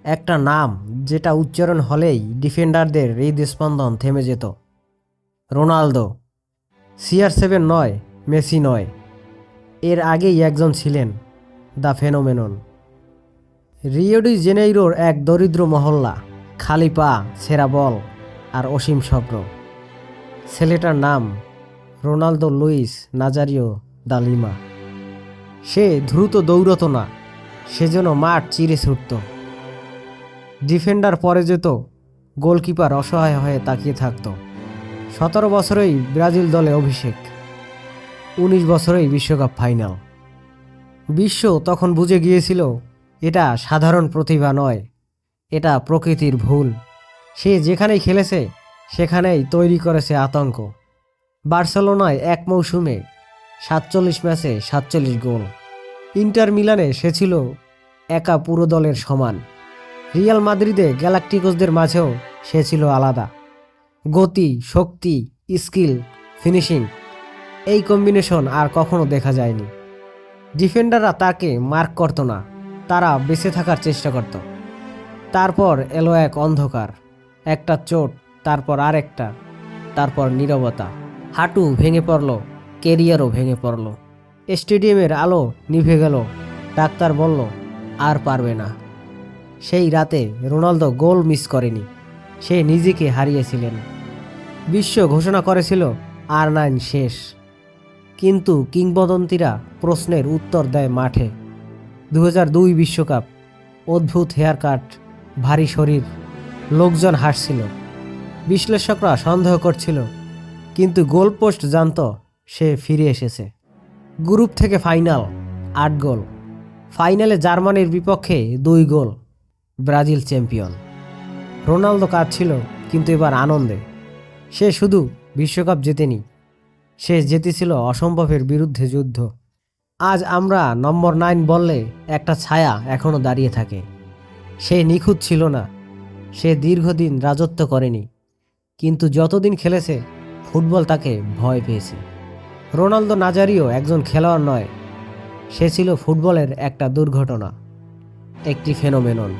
একটা নাম যেটা উচ্চারণ হলেই ডিফেন্ডারদের হৃদস্পন্দন থেমে যেত। রোনালদো। CR7 নয়, মেসি নয়, এর আগেই একজন ছিলেন দ্য ফেনোমেনন। রিও ডি জেনেইরোর এক দরিদ্র মহল্লা, খালি পা, ছেঁড়া বল আর অসীম স্বপ্ন। ছেলেটার নাম রোনালদো লুইস নাজারিও দা লিমা। সে দ্রুত দৌড়ত না, সে যেন মাঠ চিরে ছুটত। ডিফেন্ডার পরে যেত, গোলকিপার অসহায় হয়ে তাকিয়ে থাকত। 17 বছরেই ব্রাজিল দলে অভিষেক, 19 বছরেই বিশ্বকাপ ফাইনাল। বিশ্ব তখন বুঝে গিয়েছিল এটা সাধারণ প্রতিভা নয়, এটা প্রকৃতির ভুল। সে যেখানেই খেলেছে সেখানেই তৈরি করেছে আতঙ্ক। বার্সেলোনায় এক মৌসুমে 47 ম্যাচে 47 গোল। ইন্টার মিলানে সে ছিল একা পুরো দলের সমান। রিয়াল মাদ্রিদে গ্যালাক্টিকোসদের মাঝেও সে ছিল আলাদা। গতি, শক্তি, স্কিল, ফিনিশিং, এই কম্বিনেশন আর কখনো দেখা যায়নি। ডিফেন্ডাররা তাকে মার্ক করত না, তারা বেঁচে থাকার চেষ্টা করত। তারপর এলো এক অন্ধকার, একটা চোট, তারপর আরেকটা, তারপর নীরবতা। হাঁটু ভেঙে পড়ল, কেরিয়ারও ভেঙে পড়ল। স্টেডিয়ামের আলো নিভে গেল, ডাক্তার বলল আর পারবে না। সেই রাতে রোনালদো গোল মিস করেনি, সে নিজেকে হারিয়েছিলেন। বিশ্ব ঘোষণা করেছিল R9 শেষ, কিন্তু কিংবদন্তিরা প্রশ্নের উত্তর দেয় মাঠে। 2002 বিশ্বকাপ, অদ্ভুত হেয়ার কাট, ভারী শরীর, লোকজন হাসছিল, বিশ্লেষকরা সন্দেহ করছিল, কিন্তু গোলপোস্ট জানত সে ফিরে এসেছে। গ্রুপ থেকে ফাইনাল, 8 গোল। ফাইনালে জার্মানির বিপক্ষে 2 গোল, ব্রাজিল চ্যাম্পিয়ন। রোনালদো কাঁদছিল, কিন্তু এবার আনন্দে। সে শুধু বিশ্বকাপ জেতেনি, সে জিতেছিল অসম্ভবের বিরুদ্ধে যুদ্ধ। আজ আমরা নম্বর 9 বললে একটা ছায়া এখনো দাঁড়িয়ে থাকে। সে নিখুঁত ছিল না, সে দীর্ঘদিন রাজত্ব করেনি, কিন্তু যতদিন খেলেছে ফুটবল তাকে ভয় পেয়েছে। রোনালদো নাজারিও একজন খেলোয়াড় নয়, সে ছিল ফুটবলের একটা দুর্ঘটনা, একটি ফেনোমেনন।